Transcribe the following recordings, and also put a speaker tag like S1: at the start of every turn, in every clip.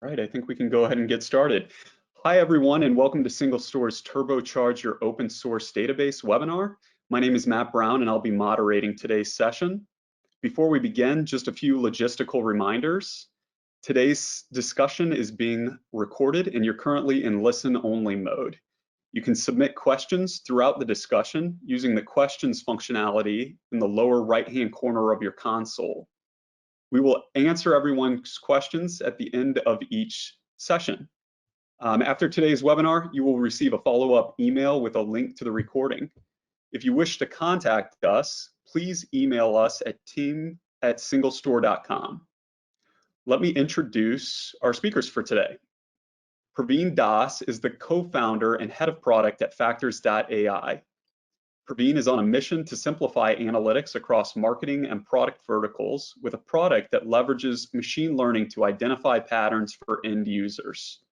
S1: Right, I think we can go ahead and get started. Hi, everyone, and welcome to SingleStore's Turbocharge Your Open Source Database webinar. My name is Matt Brown, and I'll be moderating today's session. Before we begin, just a few logistical reminders. Today's discussion is being recorded, and you're currently in listen-only mode. You can submit questions throughout the discussion using the questions functionality in the lower right-hand corner of your console. We will answer everyone's questions at the end of each session. After today's webinar, you will receive a follow-up email with a link to the recording. If you wish to contact us, please email us at team@singlestore.com. Let me introduce our speakers for today. Praveen Das is the co-founder and head of product at Factors.ai. Praveen is on a mission to simplify analytics across marketing and product verticals with a product that leverages machine learning to identify patterns for end users.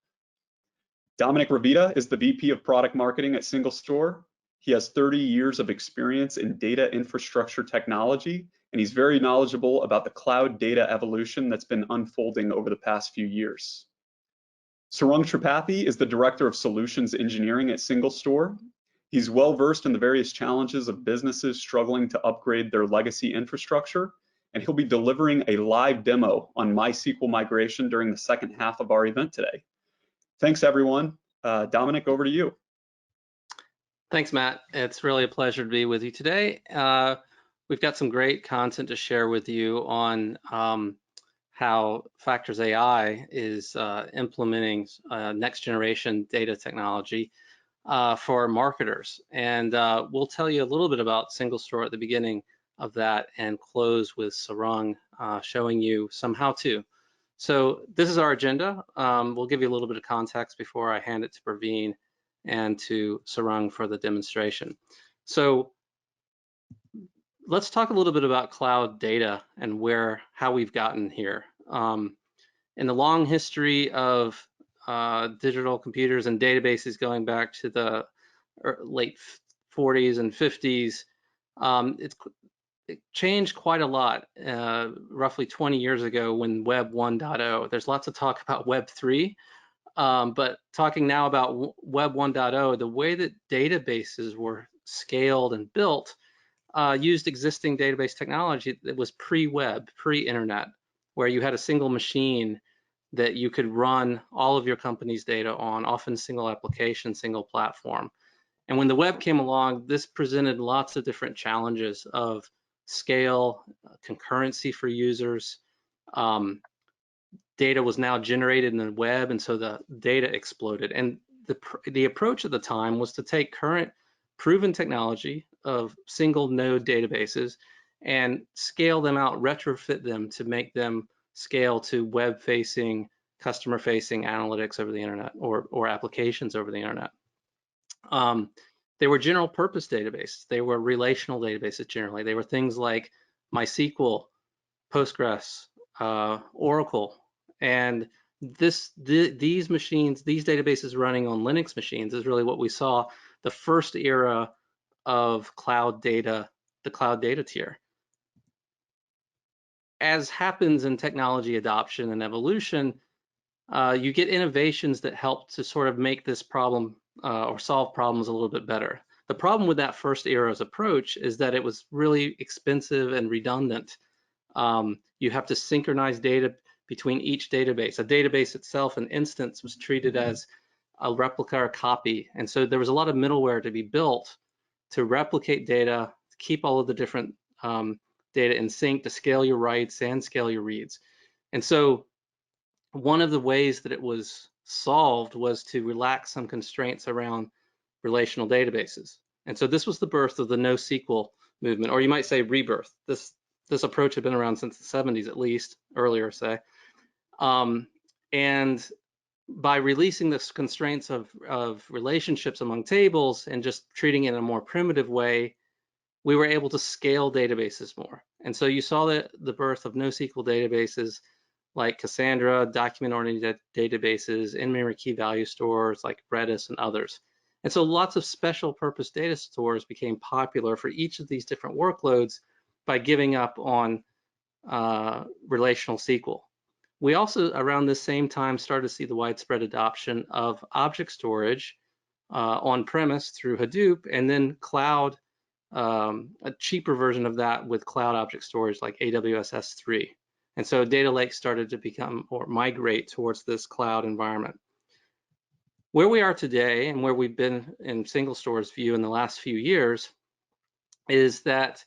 S1: Dominic Ravita is the VP of Product Marketing at SingleStore. He has 30 years of experience in data infrastructure technology, and he's very knowledgeable about the cloud data evolution that's been unfolding over the past few years. Sarang Tripathi is the Director of Solutions Engineering at SingleStore. He's well-versed in the various challenges of businesses struggling to upgrade their legacy infrastructure, and he'll be delivering a live demo on MySQL migration during the second half of our event today. Thanks, everyone. Dominic, over to you.
S2: Thanks, Matt. It's really a pleasure to be with you today. We've got some great content to share with you on how Factors AI is implementing next generation data technology for marketers. And we'll tell you a little bit about SingleStore at the beginning of that and close with Sarang showing you some how-to. So this is our agenda. We'll give you a little bit of context before I hand it to Praveen and to Sarang for the demonstration. So let's talk a little bit about cloud data and how we've gotten here. In the long history of digital computers and databases going back to the late 40s and 50s, it changed quite a lot roughly 20 years ago when Web 1.0. There's lots of talk about Web 3, but talking now about Web 1.0, the way that databases were scaled and built used existing database technology that was pre-web, pre-internet, where you had a single machine that you could run all of your company's data on, often single application, single platform. And when the web came along, this presented lots of different challenges of scale, concurrency for users. Data was now generated in the web, and so the data exploded. And the approach at the time was to take current proven technology of single node databases and scale them out, retrofit them to make them scale to web-facing, customer-facing analytics over the internet or applications over the internet. They were general purpose databases. They were relational databases generally. They were things like MySQL, Postgres, Oracle, and these machines, these databases running on Linux machines is really what we saw the first era of cloud data, the cloud data tier. As happens in technology adoption and evolution, you get innovations that help to sort of make this problem or solve problems a little bit better. The problem with that first era's approach is that it was really expensive and redundant. You have to synchronize data between each database. A database itself, an instance, was treated as a replica or copy. And so there was a lot of middleware to be built to replicate data, to keep all of the different data in sync, to scale your writes and scale your reads. And so one of the ways that it was solved was to relax some constraints around relational databases. And so this was the birth of the NoSQL movement, or you might say rebirth. This approach had been around since the 70s at least, earlier say. And by releasing the constraints of relationships among tables and just treating it in a more primitive way, we were able to scale databases more. And so you saw the birth of NoSQL databases like Cassandra, document-oriented databases, in-memory key value stores like Redis and others. And so lots of special purpose data stores became popular for each of these different workloads by giving up on relational SQL. We also, around this same time, started to see the widespread adoption of object storage on premise through Hadoop, and then cloud, a cheaper version of that with cloud object storage like AWS S3. And so data lakes started to become or migrate towards this cloud environment. Where we are today and where we've been in SingleStore's view in the last few years is that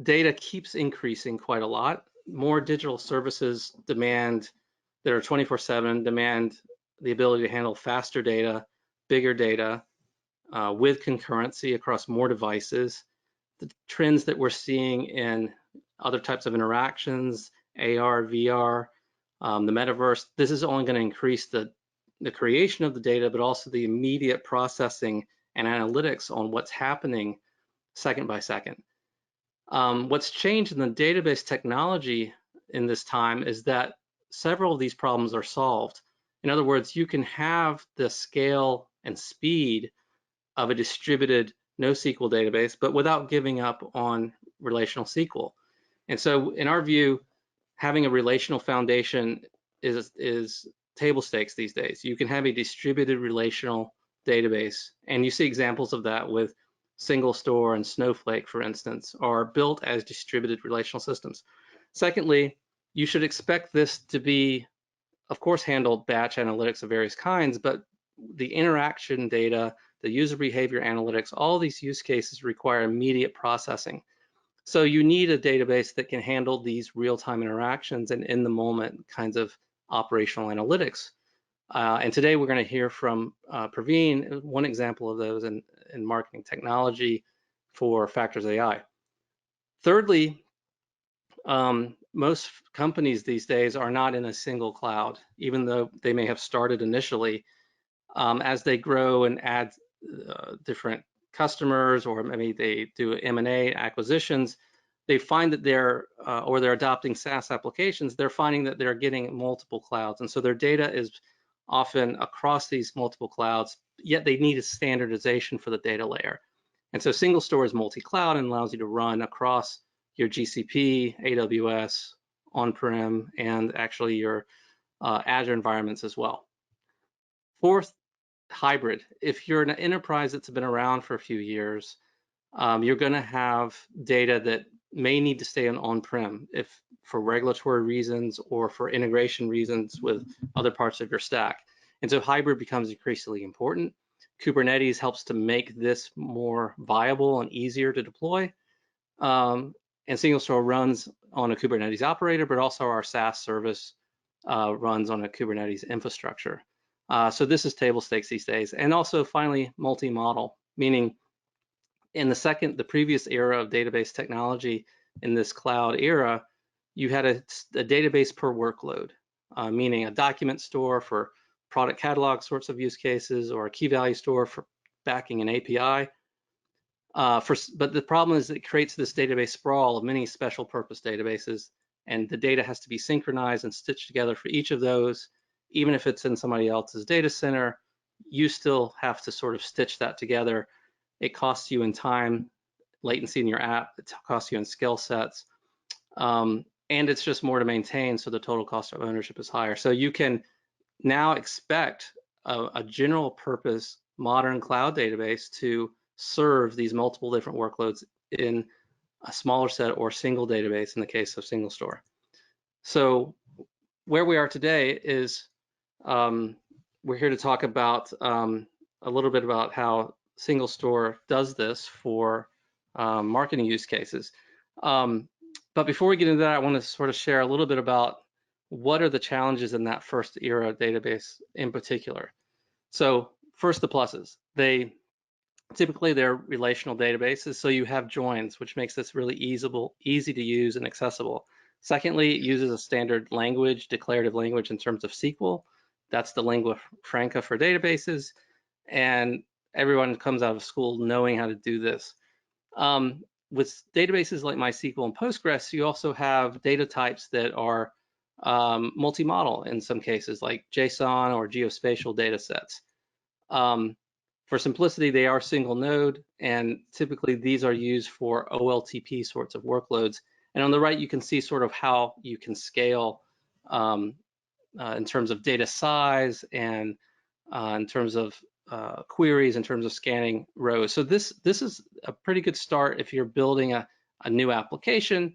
S2: data keeps increasing quite a lot. More digital services demand that are 24/7 demand the ability to handle faster data, bigger data, with concurrency across more devices. The trends that we're seeing in other types of interactions, AR, VR, the metaverse, this is only going to increase the creation of the data, but also the immediate processing and analytics on what's happening second by second. What's changed in the database technology in this time is that several of these problems are solved. In other words, you can have the scale and speed of a distributed NoSQL database, but without giving up on relational SQL. And so in our view, having a relational foundation is table stakes these days. You can have a distributed relational database, and you see examples of that with SingleStore and Snowflake, for instance, are built as distributed relational systems. Secondly, you should expect this to be, of course, handled batch analytics of various kinds, but the interaction data, the user behavior analytics, all these use cases require immediate processing. So you need a database that can handle these real-time interactions and in-the-moment kinds of operational analytics. And today we're going to hear from Praveen, one example of those in marketing technology for Factors AI. Thirdly, most companies these days are not in a single cloud, even though they may have started initially. As they grow and add different customers, or maybe they do M&A acquisitions, they find that they're adopting SaaS applications, they're finding that they're getting multiple clouds. And so their data is often across these multiple clouds, yet they need a standardization for the data layer. And so SingleStore is multi-cloud and allows you to run across your GCP, AWS, on-prem, and actually your Azure environments as well. Fourth, hybrid. If you're an enterprise that's been around for a few years, you're going to have data that may need to stay on-prem if for regulatory reasons or for integration reasons with other parts of your stack. And so hybrid becomes increasingly important. Kubernetes helps to make this more viable and easier to deploy. And SingleStore runs on a Kubernetes operator, but also our SaaS service runs on a Kubernetes infrastructure. So this is table stakes these days. And also finally, multi-model, meaning in the previous era of database technology, in this cloud era, you had a database per workload, meaning a document store for product catalog sorts of use cases, or a key value store for backing an API. But the problem is it creates this database sprawl of many special purpose databases, and the data has to be synchronized and stitched together for each of those. Even if it's in somebody else's data center, you still have to sort of stitch that together. It costs you in time, latency in your app, it costs you in skill sets, and it's just more to maintain, so the total cost of ownership is higher. So you can now expect a general purpose modern cloud database to serve these multiple different workloads in a smaller set or single database in the case of SingleStore. So where we are today is we're here to talk about a little bit about how SingleStore does this for marketing use cases. But before we get into that, I want to sort of share a little bit about what are the challenges in that first era database in particular. So first, the pluses. Typically they're relational databases, so you have joins, which makes this really easy to use and accessible. Secondly, it uses a standard language, declarative language in terms of SQL. That's the lingua franca for databases, and everyone comes out of school knowing how to do this. With databases like MySQL and Postgres, you also have data types that are multi-model in some cases, like JSON or geospatial data sets. For simplicity, they are single node, and typically these are used for OLTP sorts of workloads. And on the right, you can see sort of how you can scale in terms of data size and in terms of queries, in terms of scanning rows. So this is a pretty good start if you're building a new application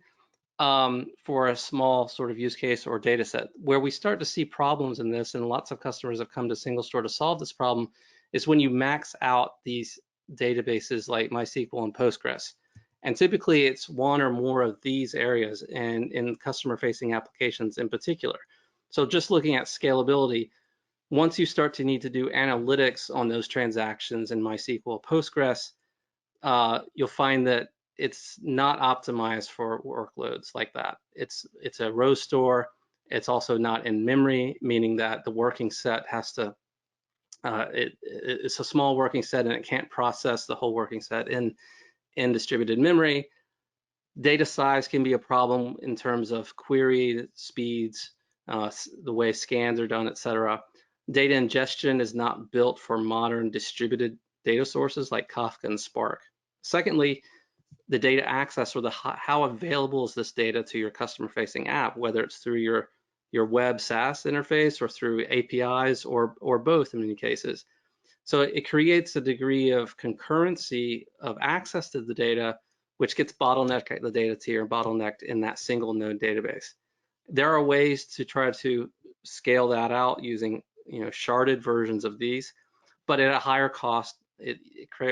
S2: for a small sort of use case or data set. Where we start to see problems in this, and lots of customers have come to SingleStore to solve this problem, is when you max out these databases like MySQL and Postgres. And typically it's one or more of these areas, and in customer-facing applications in particular. So just looking at scalability, once you start to need to do analytics on those transactions in MySQL, Postgres, you'll find that it's not optimized for workloads like that. It's a row store. It's also not in memory, meaning that the working set has to, it's a small working set and it can't process the whole working set in distributed memory. Data size can be a problem in terms of query speeds, the way scans are done, etc. Data ingestion is not built for modern distributed data sources like Kafka and Spark. Secondly, the data access, or how available is this data to your customer-facing app, whether it's through your web SaaS interface or through APIs or both in many cases. So it creates a degree of concurrency of access to the data, which gets bottlenecked at the data tier, bottlenecked in that single node database. There are ways to try to scale that out using sharded versions of these, but at a higher cost. It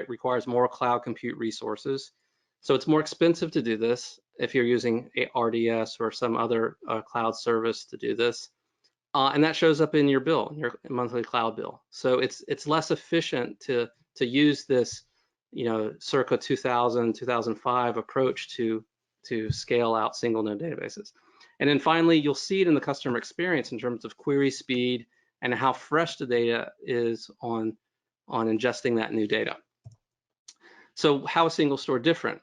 S2: requires more cloud compute resources. So it's more expensive to do this if you're using a RDS or some other cloud service to do this. And that shows up in your bill, in your monthly cloud bill. So it's less efficient to use this, circa 2000, 2005 approach to scale out single node databases. And then finally, you'll see it in the customer experience in terms of query speed and how fresh the data is on ingesting that new data. So how is SingleStore different?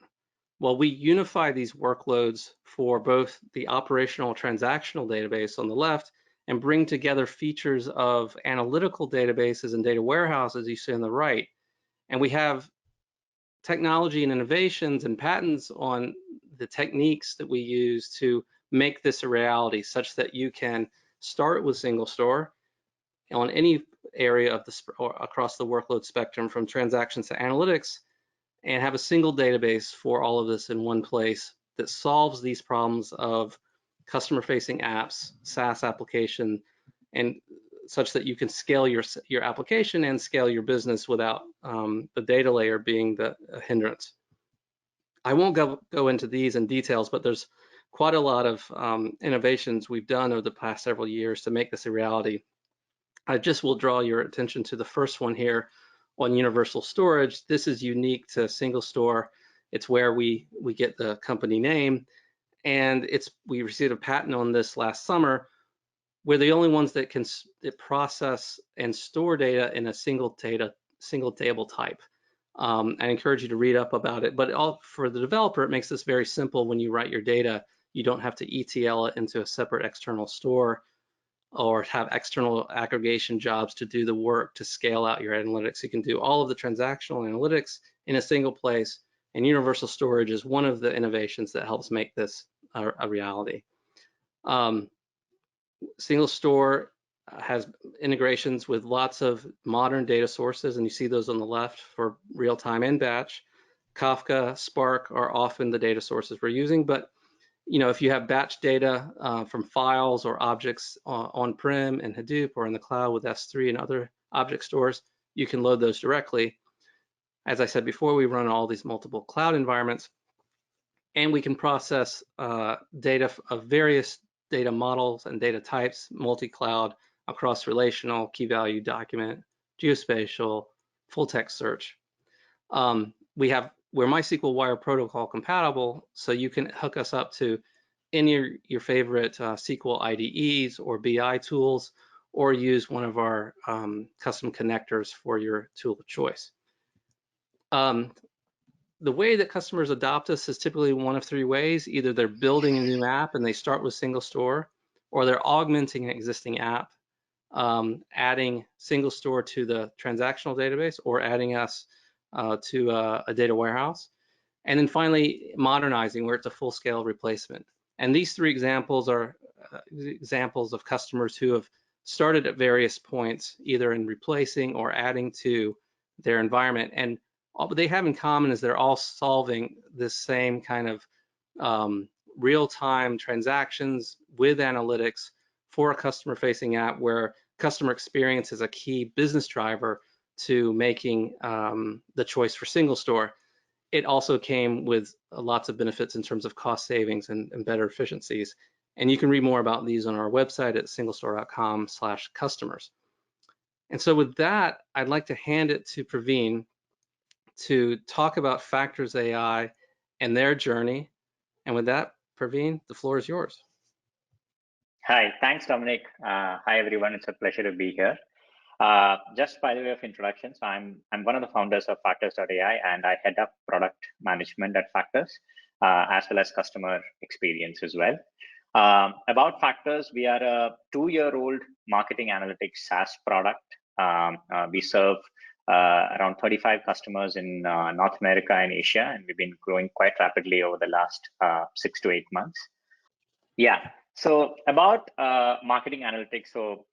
S2: Well, we unify these workloads for both the operational transactional database on the left and bring together features of analytical databases and data warehouses you see on the right. And we have technology and innovations and patents on the techniques that we use to make this a reality, such that you can start with SingleStore on any area of or across the workload spectrum, from transactions to analytics, and have a single database for all of this in one place that solves these problems of customer-facing apps, SaaS application, and such that you can scale your application and scale your business without the data layer being the hindrance. I won't go into these in details, but there's quite a lot of innovations we've done over the past several years to make this a reality. I just will draw your attention to the first one here on universal storage. This is unique to SingleStore. It's where we get the company name, and we received a patent on this last summer. We're the only ones that can process and store data in a single table type. I encourage you to read up about it, but for the developer, it makes this very simple. When you write your data, you don't have to ETL it into a separate external store or have external aggregation jobs to do the work to scale out your analytics. You can do all of the transactional analytics in a single place, and universal storage is one of the innovations that helps make this a reality. SingleStore has integrations with lots of modern data sources, and you see those on the left for real-time and batch. Kafka, Spark are often the data sources we're using, but if you have batch data from files or objects on-prem in Hadoop or in the cloud with S3 and other object stores, you can load those directly. As I said before, we run all these multiple cloud environments, and we can process data of various data models and data types, multi-cloud, across relational, key value document, geospatial, full text search. We're MySQL Wire Protocol compatible, so you can hook us up to any of your favorite SQL IDEs or BI tools, or use one of our custom connectors for your tool of choice. The way that customers adopt us is typically one of three ways. Either they're building a new app and they start with SingleStore, or they're augmenting an existing app, adding SingleStore to the transactional database, or adding us to a data warehouse. And then finally, modernizing, where it's a full-scale replacement. And these three examples are examples of customers who have started at various points, either in replacing or adding to their environment. And all they have in common is they're all solving this same kind of real-time transactions with analytics for a customer-facing app, where customer experience is a key business driver to making the choice for SingleStore. It also came with lots of benefits in terms of cost savings and better efficiencies. And you can read more about these on our website at singlestore.com/customers. And so with that, I'd like to hand it to Praveen to talk about Factors AI and their journey. And with that, Praveen, the floor is yours.
S3: Hi, thanks, Dominic. Hi, everyone. It's a pleasure to be here. Just by the way of introduction, so I'm one of the founders of Factors.ai, and I head up product management at Factors, as well as customer experience as well. About Factors, we are a 2-year-old marketing analytics SaaS product. We serve around 35 customers in North America and Asia, and we've been growing quite rapidly over the last 6 to 8 months. Yeah. So about marketing analytics, so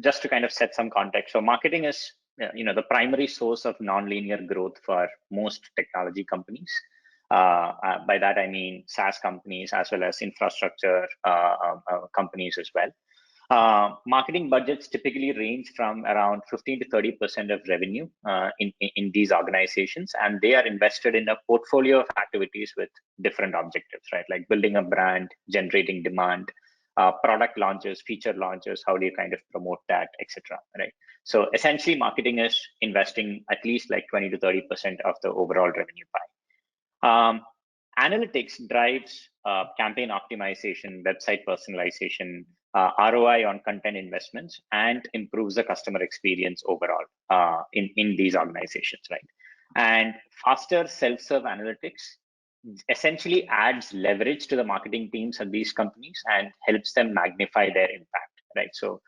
S3: just to kind of set some context, so marketing is the primary source of nonlinear growth for most technology companies. By that I mean SaaS companies as well as infrastructure companies as well. Marketing budgets typically range from around 15 to 30% of revenue in these organizations, and they are invested in a portfolio of activities with different objectives, right? Like building a brand, generating demand, product launches, feature launches, how do you kind of promote that, etc. Right? So essentially, marketing is investing at least like 20 to 30% of the overall revenue pie. Analytics drives campaign optimization, website personalization, ROI on content investments, and improves the customer experience overall in these organizations, right? And faster self-serve analytics essentially adds leverage to the marketing teams of these companies and helps them magnify their impact, right? So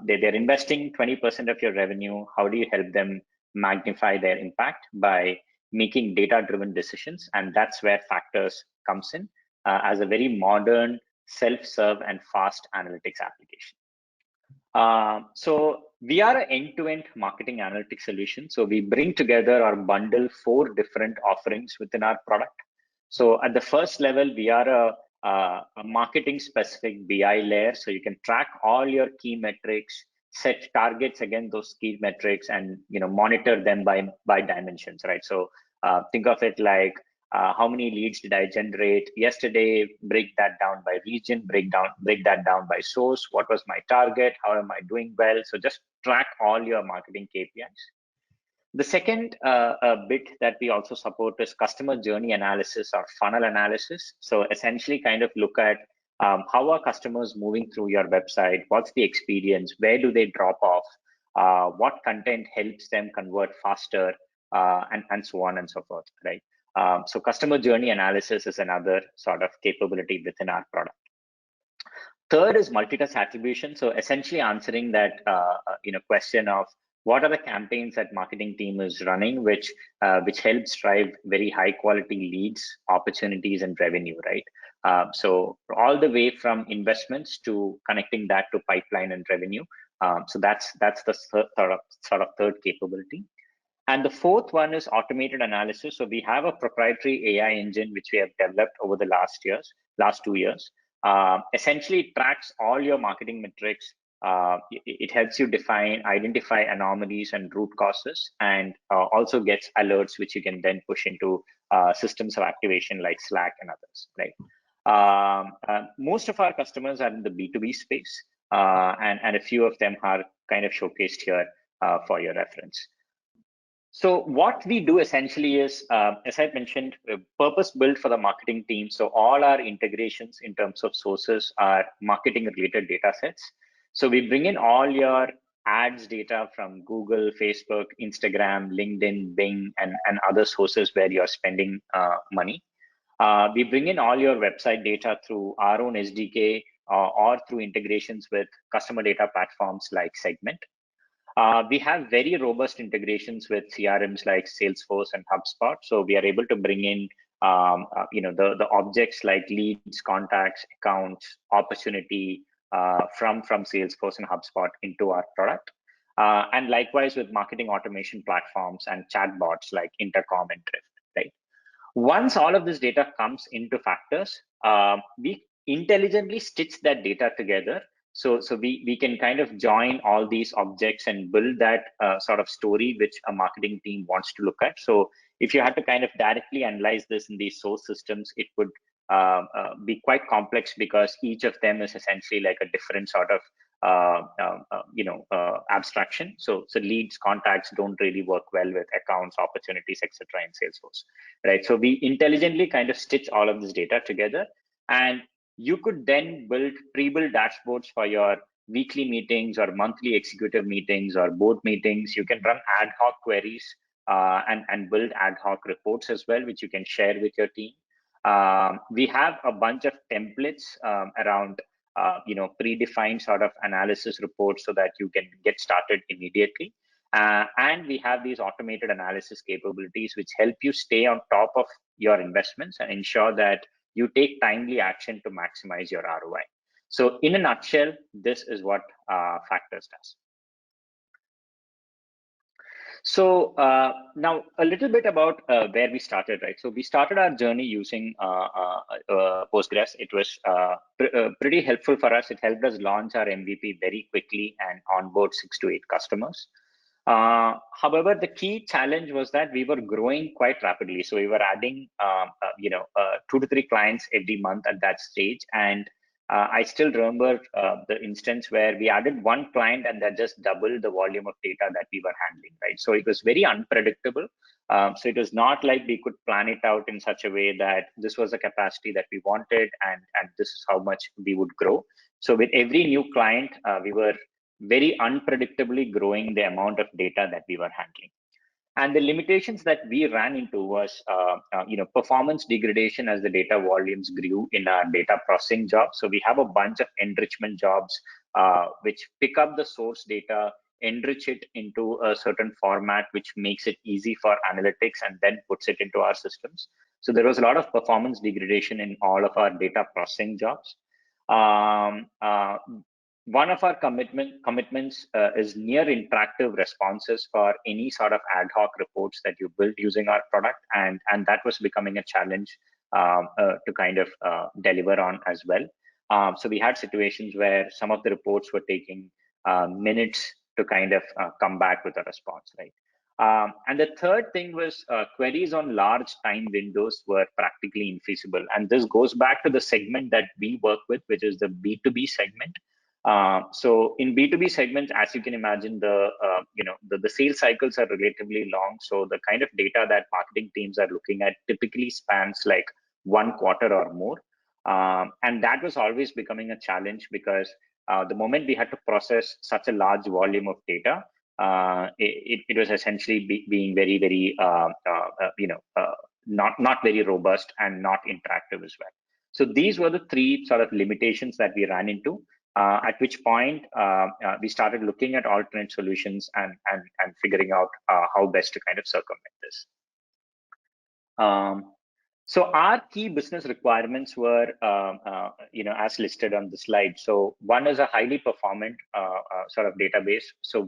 S3: they're investing 20% of your revenue. How do you help them magnify their impact? By making data-driven decisions, and that's where Factors comes in as a very modern, self-serve and fast analytics application. So we are an end-to-end marketing analytics solution. So we bring together or bundle 4 different offerings within our product. So at the first level, we are a marketing-specific BI layer. So you can track all your key metrics, set targets against those key metrics, and monitor them by dimensions, right? So think of it like how many leads did I generate yesterday? Break that down by region. Break that down by source. What was my target? How am I doing well? So just track all your marketing KPIs. The second bit that we also support is customer journey analysis or funnel analysis. So essentially, kind of look at how are customers moving through your website? What's the experience? Where do they drop off? What content helps them convert faster? And so on and so forth, right? So customer journey analysis is another sort of capability within our product. Third is multitask attribution. So essentially answering that question of what are the campaigns that marketing team is running, which helps drive very high quality leads, opportunities, and revenue, right? So all the way from investments to connecting that to pipeline and revenue. So that's the sort of third capability. And the fourth one is automated analysis. So we have a proprietary AI engine which we have developed over the last 2 years. Essentially, it tracks all your marketing metrics. It helps you identify anomalies and root causes, and also gets alerts which you can then push into systems of activation like Slack and others, right? Most of our customers are in the B2B space, and a few of them are kind of showcased here for your reference. So what we do essentially is, as I mentioned, purpose built for the marketing team. So all our integrations in terms of sources are marketing related data sets. So we bring in all your ads data from Google, Facebook, Instagram, LinkedIn, Bing, and other sources where you're spending money. We bring in all your website data through our own SDK or through integrations with customer data platforms like Segment. We have very robust integrations with CRMs like Salesforce and HubSpot. So we are able to bring in the objects like leads, contacts, accounts, opportunity from Salesforce and HubSpot into our product. And likewise with marketing automation platforms and chatbots like Intercom and Drift, right? Once all of this data comes into Factors, we intelligently stitch that data together. So we can kind of join all these objects and build that sort of story which a marketing team wants to look at. So if you had to kind of directly analyze this in these source systems, it would be quite complex because each of them is essentially like a different sort of abstraction. So leads, contacts don't really work well with accounts, opportunities, etc. in Salesforce, right? So we intelligently kind of stitch all of this data together, and you could then pre-build dashboards for your weekly meetings or monthly executive meetings or board meetings. You can run ad hoc queries and build ad hoc reports as well, which you can share with your team. We have a bunch of templates around predefined sort of analysis reports so that you can get started immediately. And we have these automated analysis capabilities which help you stay on top of your investments and ensure that you take timely action to maximize your ROI. So in a nutshell, this is what Factors does. So now a little bit about where we started, right? So we started our journey using Postgres. It was pretty helpful for us. It helped us launch our MVP very quickly and onboard 6 to 8 customers. However, the key challenge was that we were growing quite rapidly. So we were adding 2 to 3 clients every month at that stage. And I still remember the instance where we added 1 client and that just doubled the volume of data that we were handling, right? So it was very unpredictable. So it was not like we could plan it out in such a way that this was the capacity that we wanted and this is how much we would grow. So with every new client, we were very unpredictably growing the amount of data that we were handling. And the limitations that we ran into was, performance degradation as the data volumes grew in our data processing jobs. So we have a bunch of enrichment jobs which pick up the source data, enrich it into a certain format, which makes it easy for analytics and then puts it into our systems. So there was a lot of performance degradation in all of our data processing jobs. One of our commitments is near interactive responses for any sort of ad hoc reports that you build using our product, and that was becoming a challenge to kind of deliver on as well. So we had situations where some of the reports were taking minutes to kind of come back with a response, right? And the third thing was queries on large time windows were practically infeasible, and this goes back to the segment that we work with, which is the B2B segment. So in B2B segments, as you can imagine, the sales cycles are relatively long. So the kind of data that marketing teams are looking at typically spans like 1 quarter or more. And that was always becoming a challenge because the moment we had to process such a large volume of data, it was essentially being very, very, not very robust and not interactive as well. So these were the 3 sort of limitations that we ran into. At which point we started looking at alternate solutions and figuring out how best to kind of circumvent this. So our key business requirements were, as listed on the slide. So one is a highly performant sort of database. So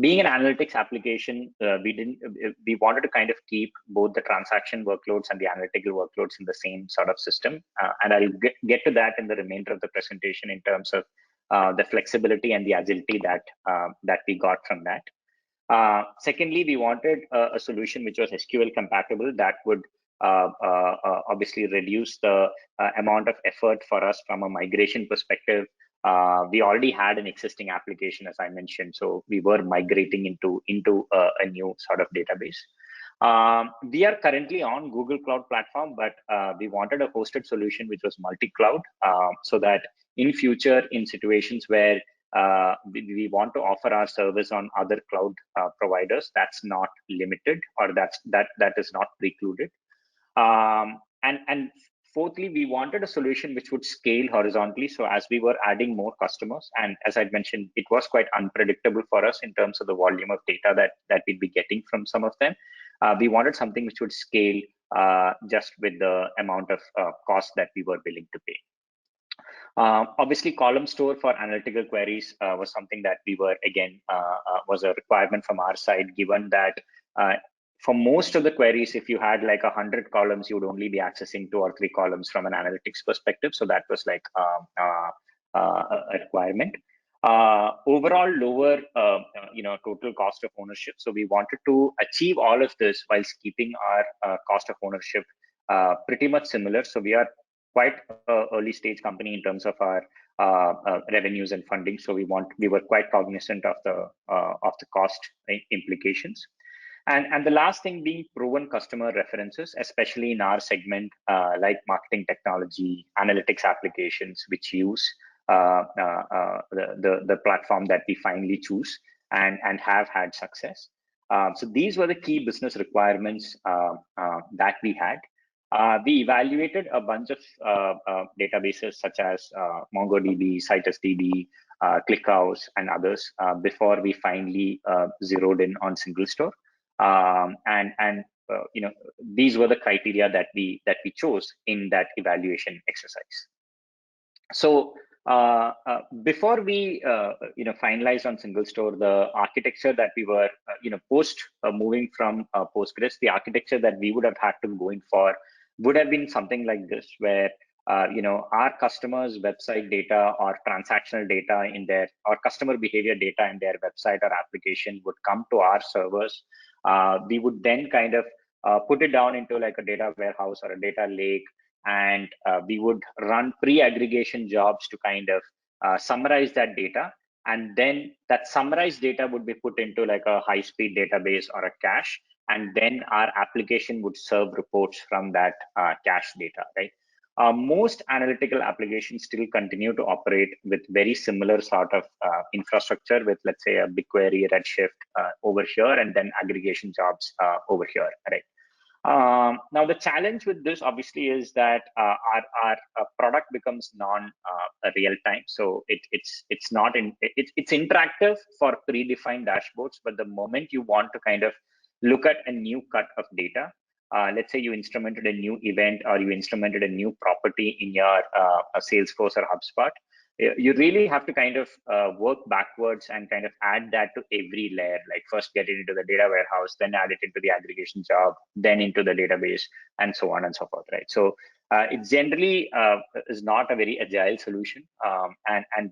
S3: being an analytics application, we wanted to kind of keep both the transaction workloads and the analytical workloads in the same sort of system. And I'll get to that in the remainder of the presentation in terms of the flexibility and the agility that we got from that. Secondly, we wanted a solution which was SQL compatible that would obviously reduce the amount of effort for us from a migration perspective. We already had an existing application, as I mentioned, so we were migrating into a new sort of database. We are currently on Google Cloud Platform, but we wanted a hosted solution which was multi-cloud, so that in future, in situations where we want to offer our service on other cloud providers, that's not limited, or that is not precluded. And fourthly, we wanted a solution which would scale horizontally. So as we were adding more customers, and as I mentioned, it was quite unpredictable for us in terms of the volume of data that we'd be getting from some of them. We wanted something which would scale just with the amount of cost that we were willing to pay. Obviously, column store for analytical queries was something that we were, again, was a requirement from our side, given that for most of the queries, if you had like 100 columns, you would only be accessing 2 or 3 columns from an analytics perspective. So that was like a requirement. Overall lower, total cost of ownership. So we wanted to achieve all of this whilst keeping our cost of ownership pretty much similar. So we are quite early stage company in terms of our revenues and funding. So we were quite cognizant of the cost implications. And the last thing being proven customer references, especially in our segment, like marketing technology, analytics applications, which use the platform that we finally choose and have had success. So these were the key business requirements that we had. We evaluated a bunch of databases such as MongoDB, CitusDB, ClickHouse, and others before we finally zeroed in on SingleStore. These were the criteria that we chose in that evaluation exercise. So before we finalized on SingleStore, the architecture that we were post moving from Postgres, the architecture that we would have had to go in for would have been something like this, where our customers' website data or transactional data in their, or customer behavior data in their website or application would come to our servers. We would then kind of put it down into like a data warehouse or a data lake, and we would run pre-aggregation jobs to kind of summarize that data. And then that summarized data would be put into like a high-speed database or a cache. And then our application would serve reports from that cache data, right? Most analytical applications still continue to operate with very similar sort of infrastructure with, let's say, a BigQuery, Redshift over here, and then aggregation jobs over here, right? Now, the challenge with this obviously is that our product becomes non-real time. So it's not in it's interactive for predefined dashboards, but the moment you want to kind of look at a new cut of data, let's say you instrumented a new event or you instrumented a new property in your Salesforce or HubSpot, you really have to kind of work backwards and kind of add that to every layer, like first get it into the data warehouse, then add it into the aggregation job, then into the database, and so on and so forth, right? So it generally is not a very agile solution, and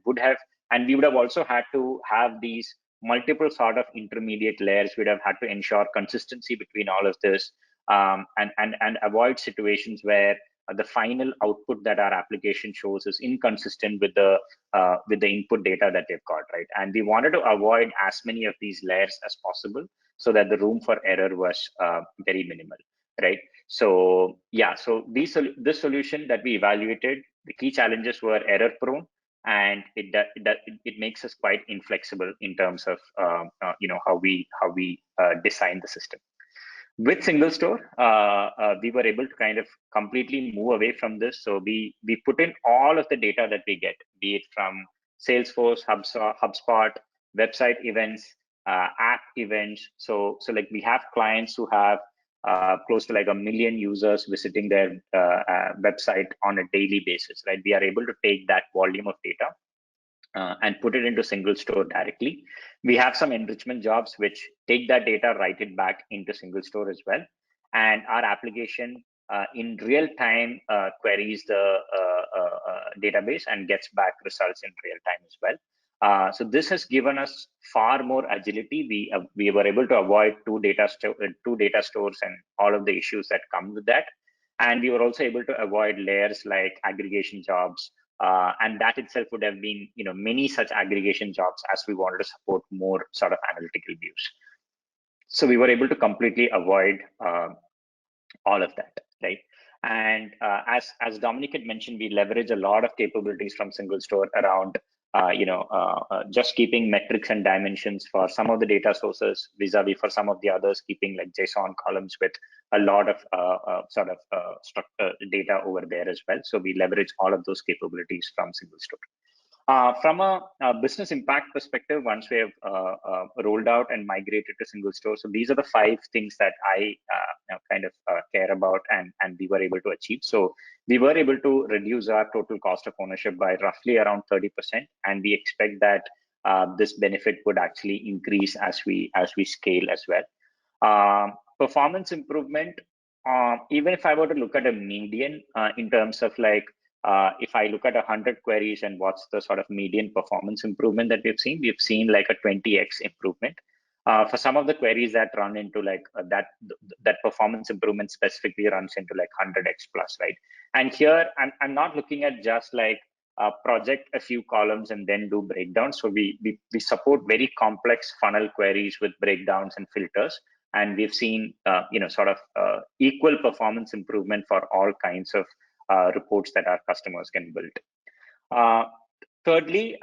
S3: we would have also had to have these multiple sort of intermediate layers. We'd have had to ensure consistency between all of this, and avoid situations where the final output that our application shows is inconsistent with the input data that they've got, right? And we wanted to avoid as many of these layers as possible so that the room for error was very minimal, right? So yeah, so this solution that we evaluated, the key challenges were error prone, and it makes us quite inflexible in terms of how we design the system. With SingleStore, we were able to kind of completely move away from this. So we put in all of the data that we get, be it from Salesforce, HubSpot, website events, app events. So like we have clients who have close to like 1 million users visiting their website on a daily basis, right? We are able to take that volume of data and put it into SingleStore directly. We have some enrichment jobs which take that data, write it back into SingleStore as well. And our application in real time queries the database and gets back results in real time as well. So this has given us far more agility. We were able to avoid two data stores and all of the issues that come with that. And we were also able to avoid layers like aggregation jobs, and that itself would have been, many such aggregation jobs as we wanted to support more sort of analytical views. So we were able to completely avoid all of that, right? And as Dominic had mentioned, we leverage a lot of capabilities from SingleStore around, just keeping metrics and dimensions for some of the data sources vis-a-vis for some of the others, keeping like JSON columns with a lot of data over there as well. So we leverage all of those capabilities from SingleStore. From a business impact perspective, once we have rolled out and migrated to SingleStore, so these are the 5 things that I kind of care about and we were able to achieve. So we were able to reduce our total cost of ownership by roughly around 30%, and we expect that this benefit would actually increase as we scale as well. Performance improvement, even if I were to look at a median in terms of like, if I look at 100 queries and what's the sort of median performance improvement that we've seen like a 20x improvement. For some of the queries that run into like that performance improvement specifically runs into like 100x plus, right? And here I'm not looking at just like project a few columns and then do breakdowns. So we support very complex funnel queries with breakdowns and filters, and we've seen sort of equal performance improvement for all kinds of reports that our customers can build. Thirdly,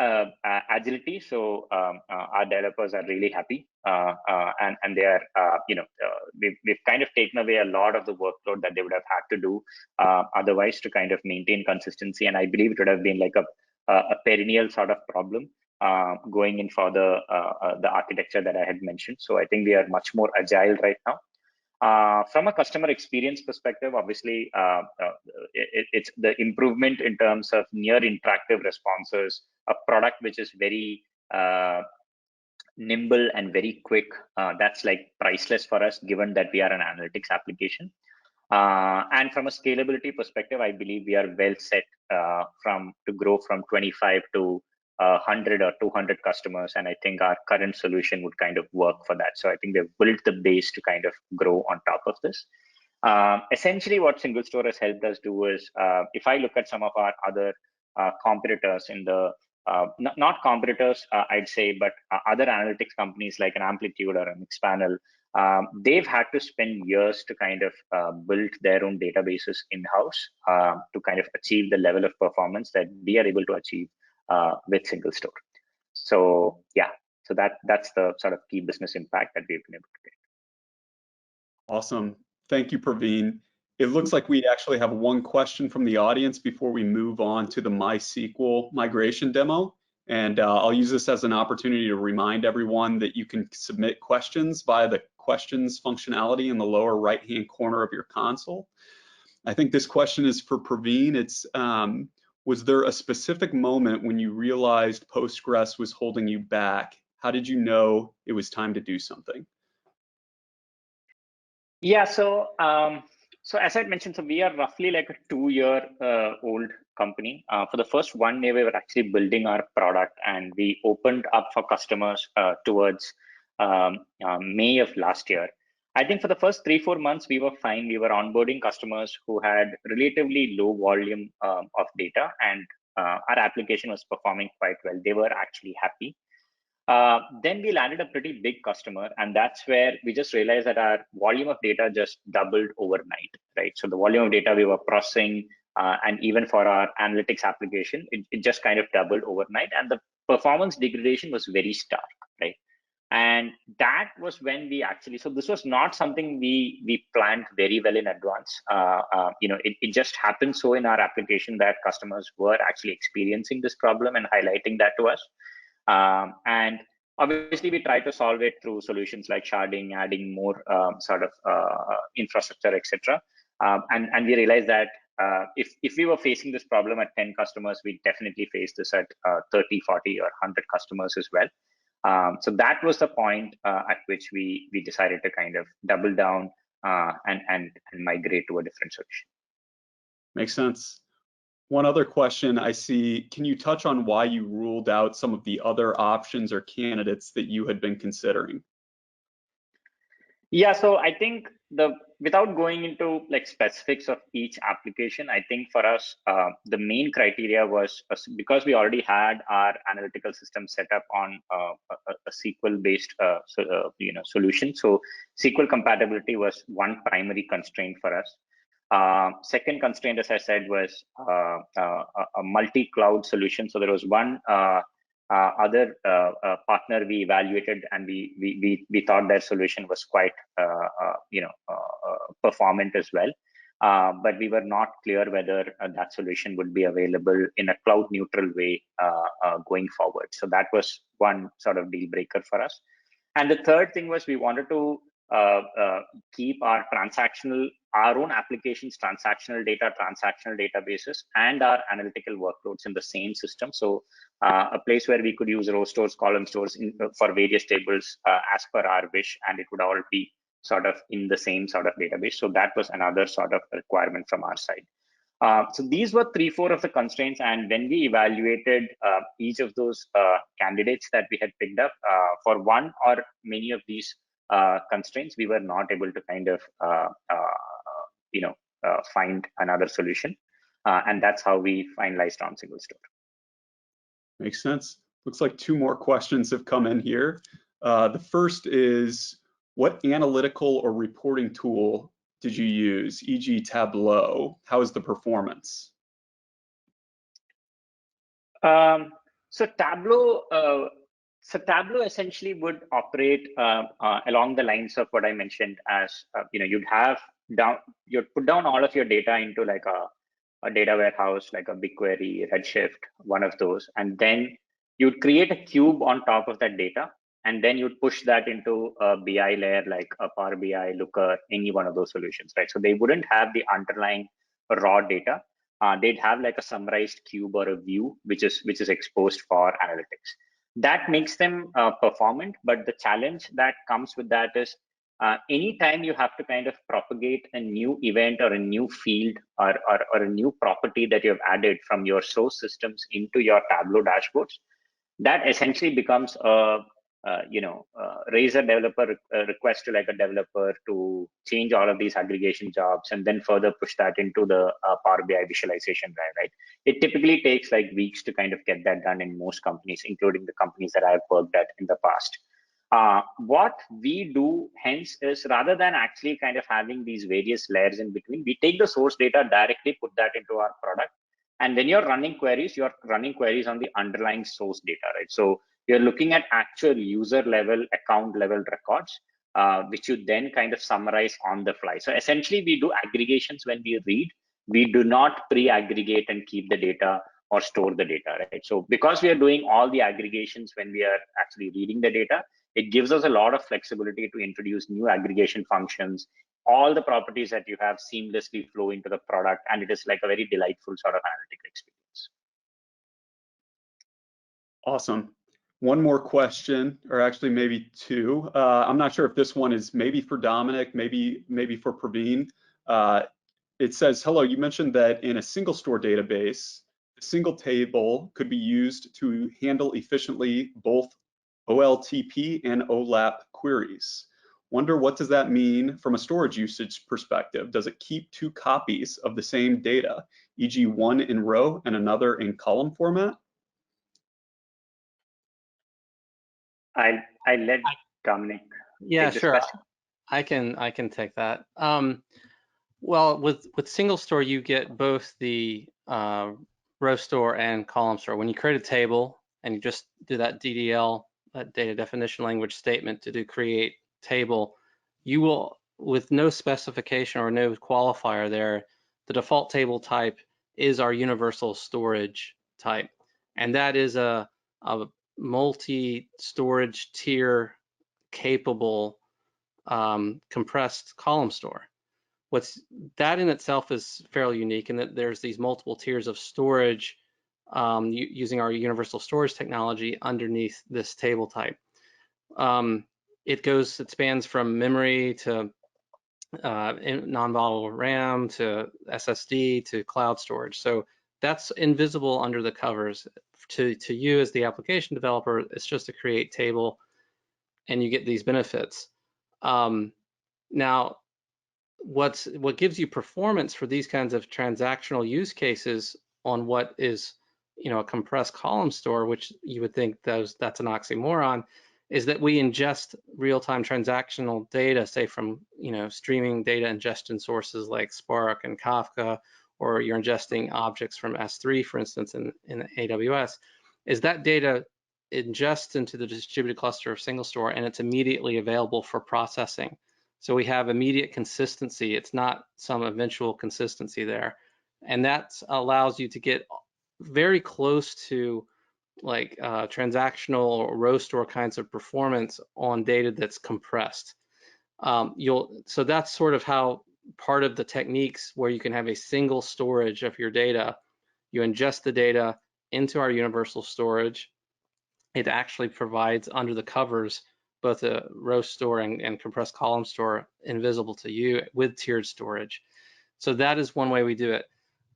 S3: agility. So our developers are really happy, and they are, we've kind of taken away a lot of the workload that they would have had to do otherwise to kind of maintain consistency. And I believe it would have been like a perennial sort of problem going in for the architecture that I had mentioned. So I think we are much more agile right now. From a customer experience perspective, obviously, it's the improvement in terms of near interactive responses, a product which is very nimble and very quick. That's like priceless for us, given that we are an analytics application. And from a scalability perspective, I believe we are well set to grow from 25 to 100 or 200 customers, and I think our current solution would kind of work for that. So I think we've built the base to kind of grow on top of this. Essentially, what SingleStore has helped us do is, if I look at some of our other competitors in the not competitors, I'd say, but other analytics companies like an Amplitude or an Mixpanel, they've had to spend years to kind of build their own databases in-house to kind of achieve the level of performance that we are able to achieve with SingleStore. So yeah, so that's the sort of key business impact that we've been able to get.
S1: Awesome. Thank you, Praveen. It looks like we actually have one question from the audience before we move on to the MySQL migration demo. And I'll use this as an opportunity to remind everyone that you can submit questions via the questions functionality in the lower right-hand corner of your console. I think this question is for Praveen. It's, was there a specific moment when you realized Postgres was holding you back? How did you know it was time to do something?
S3: Yeah, so as I mentioned, so we are roughly like a 2-year-old company. For the first 1 year, we were actually building our product, and we opened up for customers towards May of last year. I think for the first 3-4 months, we were fine. We were onboarding customers who had relatively low volume of data, and our application was performing quite well. They were actually happy. Then we landed a pretty big customer, and that's where we just realized that our volume of data just doubled overnight, right? So the volume of data we were processing, and even for our analytics application, it just kind of doubled overnight, and the performance degradation was very stark, right? And that was when we actually, so this was not something we planned very well in advance. It just happened so in our application that customers were actually experiencing this problem and highlighting that to us. And obviously, we try to solve it through solutions like sharding, adding more sort of infrastructure, etc. And we realized that if we were facing this problem at 10 customers, we definitely face this at 30, 40, or 100 customers as well. So that was the point at which we decided to kind of double down and migrate to a different solution.
S1: Makes sense. One other question I see, can you touch on why you ruled out some of the other options or candidates that you had been considering?
S3: Yeah, so I think without going into like specifics of each application, I think for us, the main criteria was because we already had our analytical system set up on a SQL-based solution. So SQL compatibility was one primary constraint for us. Second constraint, as I said, was a multi-cloud solution. So there was one other partner we evaluated, and we thought their solution was quite performant as well. but we were not clear whether that solution would be available in a cloud neutral way going forward. So that was one sort of deal breaker for us. And the third thing was we wanted to keep our own applications, transactional databases, and our analytical workloads in the same system. So a place where we could use row stores, column stores for various tables as per our wish, and it would all be sort of in the same sort of database. So that was another sort of requirement from our side. So these were 3-4 of the constraints, and when we evaluated each of those candidates that we had picked up, for one or many of these constraints, we were not able to kind of find another solution, and that's how we finalized on SingleStore.
S1: Makes sense. Looks like 2 more questions have come in here. The first is, what analytical or reporting tool did you use, e.g. Tableau? How is the performance?
S3: So Tableau essentially would operate along the lines of what I mentioned as, you'd put down all of your data into like a data warehouse, like a BigQuery, Redshift, one of those, and then you'd create a cube on top of that data, and then you'd push that into a BI layer like a Power BI, Looker, any one of those solutions, right? So they wouldn't have the underlying raw data. They'd have like a summarized cube or a view, which is exposed for analytics. That makes them performant, but the challenge that comes with that is anytime you have to kind of propagate a new event or a new field or a new property that you have added from your source systems into your Tableau dashboards, that essentially becomes raise a developer request to like a developer to change all of these aggregation jobs and then further push that into the Power BI visualization drive, right? It typically takes like weeks to kind of get that done in most companies, including the companies that I've worked at in the past. What we do hence is, rather than actually kind of having these various layers in between, we take the source data directly, put that into our product. And when you're running queries on the underlying source data, right? So you're looking at actual user level, account level records, which you then kind of summarize on the fly. So essentially we do aggregations when we read. We do not pre-aggregate and keep the data or store the data, right? So because we are doing all the aggregations when we are actually reading the data, it gives us a lot of flexibility to introduce new aggregation functions. All the properties that you have seamlessly flow into the product, and it is like a very delightful sort of analytical experience.
S1: Awesome. One more question, or actually maybe 2. I'm not sure if this one is maybe for Dominic, maybe for Praveen. It says, hello, you mentioned that in a SingleStore database, a single table could be used to handle efficiently both OLTP and OLAP queries. Wonder, what does that mean from a storage usage perspective? Does it keep 2 copies of the same data, e.g. one in row and another in column format?
S3: I let Dominic
S2: Yeah,
S3: take this
S2: sure.
S3: question.
S2: I can take that. Well, with SingleStore, you get both the row store and column store. When you create a table and you just do that DDL, that data definition language statement to do create table, you will, with no specification or no qualifier there, the default table type is our universal storage type. And that is a multi-storage tier capable compressed column store. That in itself is fairly unique in that there's these multiple tiers of storage using our universal storage technology underneath this table type. It spans from memory to non-volatile RAM to SSD to cloud storage. So that's invisible under the covers. To you as the application developer, it's just a create table and you get these benefits. Now, what gives you performance for these kinds of transactional use cases on what is, a compressed column store, which you would think that's an oxymoron, is that we ingest real-time transactional data, say from streaming data ingestion sources like Spark and Kafka, or you're ingesting objects from S3, for instance, in AWS. Is that data ingests into the distributed cluster of SingleStore and it's immediately available for processing So we have immediate consistency. It's not some eventual consistency there. And that allows you to get very close to like transactional or row store kinds of performance on data that's compressed. So that's sort of how part of the techniques where you can have a single storage of your data. You ingest the data into our universal storage. It actually provides under the covers both a row store and compressed column store invisible to you with tiered storage. So that is one way we do it.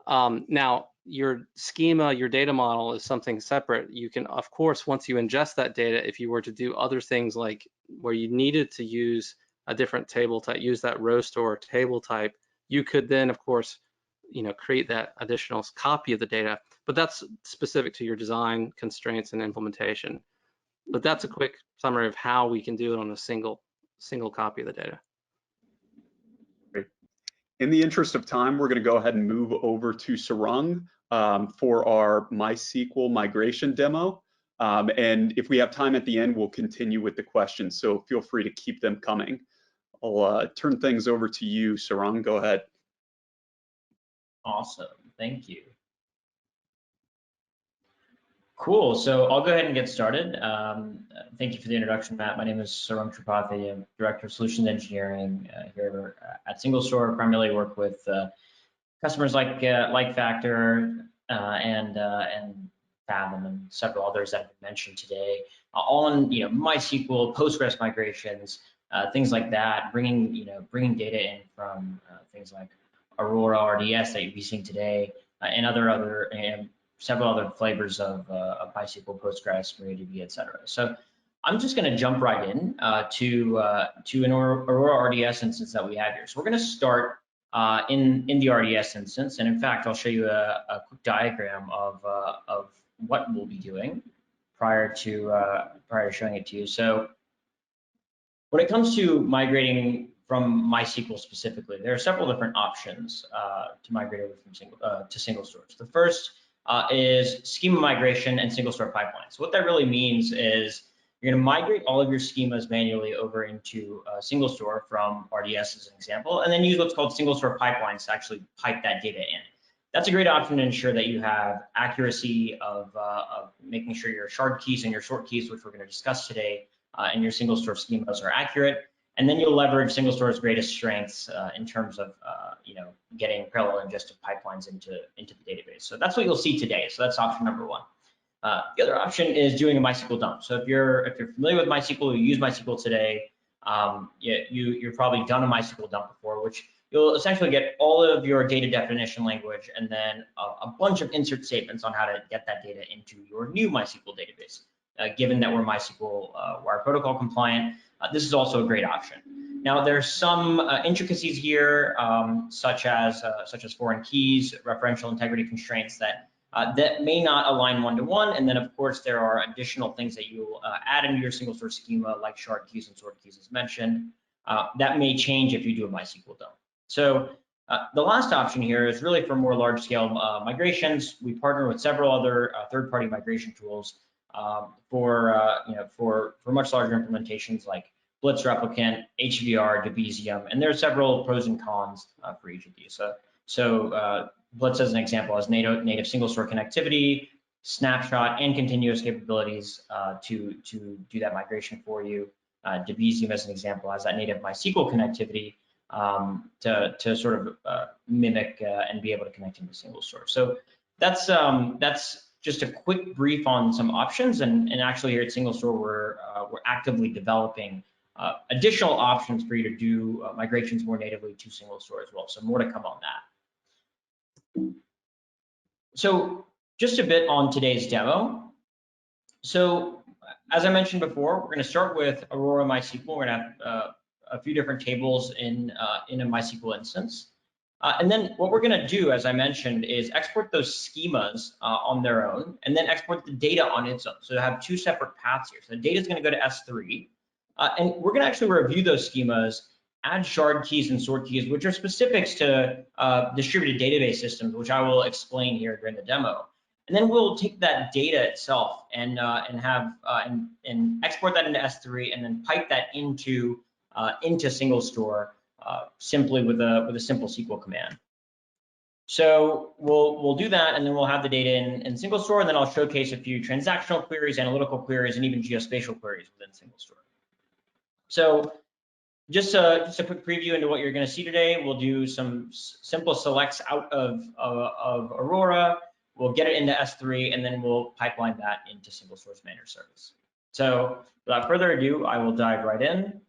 S2: Now, your schema, your data model is something separate. You can, of course, once you ingest that data, if you were to do other things like where you needed to use a different table type, use that row store table type, you could then, of course, create that additional copy of the data, but that's specific to your design constraints and implementation. But that's a quick summary of how we can do it on a single copy of the data.
S1: Great. In the interest of time, we're going to go ahead and move over to Sarang for our MySQL migration demo. And if we have time at the end, we'll continue with the questions. So feel free to keep them coming. I'll turn things over to you, Sarang. Go ahead.
S4: Awesome. Thank you. Cool. So I'll go ahead and get started. Thank you for the introduction, Matt. My name is Sarang Tripathi. I'm Director of Solutions Engineering here at SingleStore. Primarily work with customers like Factor and Fathom and several others that have been mentioned today. All on MySQL, Postgres migrations, things like that. Bringing data in from things like Aurora RDS that you'll be seeing today, and several other flavors of MySQL, Postgres, MariaDB, etc. So I'm just going to jump right in to an Aurora RDS instance that we have here. So we're going to start in the RDS instance, and in fact, I'll show you a quick diagram of what we'll be doing prior to showing it to you. So when it comes to migrating from MySQL specifically, there are several different options to migrate over from SingleStore. So the first is schema migration and SingleStore pipelines. So what that really means is you're going to migrate all of your schemas manually over into SingleStore from RDS as an example, and then use what's called SingleStore pipelines to actually pipe that data in. That's a great option to ensure that you have accuracy of making sure your shard keys and your sort keys, which we're going to discuss today, and your SingleStore schemas are accurate. And then you'll leverage SingleStore's greatest strengths in terms of getting parallel ingested pipelines into the database. So that's what you'll see today. So that's option number one. The other option is doing a MySQL dump. So if you're familiar with MySQL, you use MySQL today, you've probably done a MySQL dump before, which you'll essentially get all of your data definition language and then a bunch of insert statements on how to get that data into your new MySQL database. Given that we're MySQL wire protocol compliant, this is also a great option. Now, there's some intricacies here, such as foreign keys, referential integrity constraints that may not align one-to-one, and then of course there are additional things that you'll add into your SingleStore schema, like shard keys and sort keys as mentioned. That may change if you do a MySQL dump. So the last option here is really for more large-scale migrations. We partner with several other third-party migration tools for much larger implementations like Blitz Replicant, HVR, Debezium, and there are several pros and cons for each of these. So Blitz, as an example, has native SingleStore connectivity, snapshot, and continuous capabilities to do that migration for you. Debezium, as an example, has that native MySQL connectivity to sort of mimic and be able to connect into SingleStore. So that's just a quick brief on some options, and actually here at SingleStore we're actively developing additional options for you to do migrations more natively to SingleStore as well. So more to come on that. So just a bit on today's demo. So as I mentioned before, we're going to start with Aurora MySQL. We're going to have a few different tables in a MySQL instance. And then what we're going to do, as I mentioned, is export those schemas on their own, and then export the data on its own. So I have two separate paths here. So the data is going to go to S3, and we're going to actually review those schemas, add shard keys and sort keys, which are specifics to distributed database systems, which I will explain here during the demo. And then we'll take that data itself and export that into S3, and then pipe that into into SingleStore simply with a simple SQL command. So we'll do that, and then we'll have the data in SingleStore, and then I'll showcase a few transactional queries, analytical queries, and even geospatial queries within SingleStore. So just a quick preview into what you're going to see today. We'll do some simple selects out of Aurora. We'll get it into S3, and then we'll pipeline that into SingleStore's managed service. So without further ado, I will dive right in.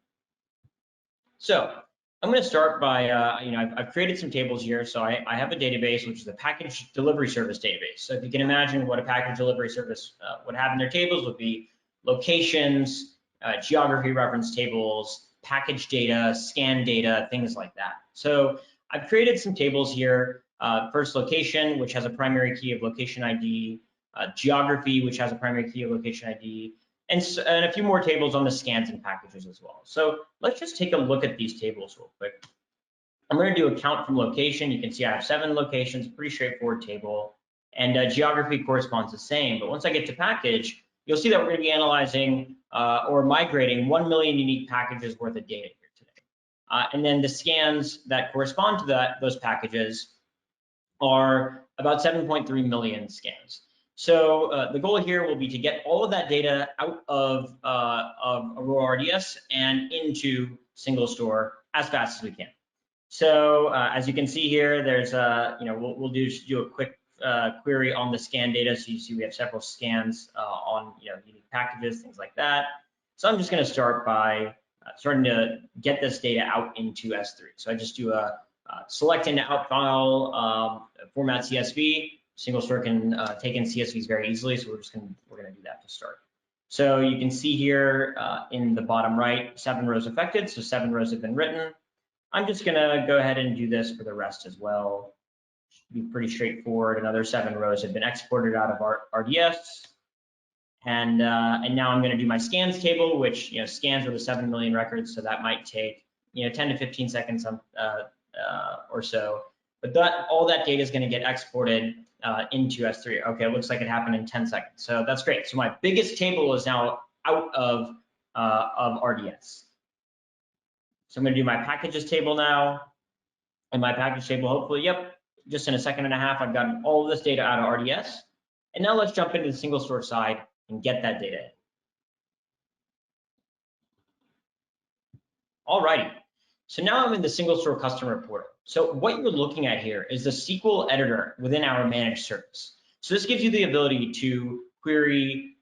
S4: So I'm going to start by, I've created some tables here. So I have a database, which is a package delivery service database. So if you can imagine what a package delivery service would have in their tables would be locations, geography reference tables, package data, scan data, things like that. So I've created some tables here. First, location, which has a primary key of location ID, geography, which has a primary key of location ID, and a few more tables on the scans and packages as well. So let's just take a look at these tables real quick. I'm going to do a count from location. You can see I have 7 locations, pretty straightforward table, and geography corresponds the same. But once I get to package, you'll see that we're going to be analyzing or migrating 1 million unique packages worth of data here today. And then the scans that correspond to those packages are about 7.3 million scans. So the goal here will be to get all of that data out of Aurora RDS and into SingleStore as fast as we can. So as you can see here, there's we'll do a quick query on the scan data. So you see we have several scans on unique packages, things like that. So I'm just going to start by starting to get this data out into S3. So I just do a select into out file format CSV. SingleStore can take in CSVs very easily, so we're gonna do that to start. So you can see here in the bottom right, 7 rows affected, so 7 rows have been written. I'm just gonna go ahead and do this for the rest as well. Should be pretty straightforward. Another 7 rows have been exported out of our RDS. And now I'm gonna do my scans table, which scans with 7 million records, so that might take 10 to 15 seconds or so. But all that data is gonna get exported into S3. Okay, it looks like it happened in 10 seconds. So that's great. So my biggest table is now out of RDS. So I'm going to do my packages table now. And my package table, hopefully, just in a second and a half, I've gotten all of this data out of RDS. And now let's jump into the SingleStore side and get that data in. All righty. So now I'm in the SingleStore customer portal. So what you're looking at here is the SQL editor within our managed service. So this gives you the ability to query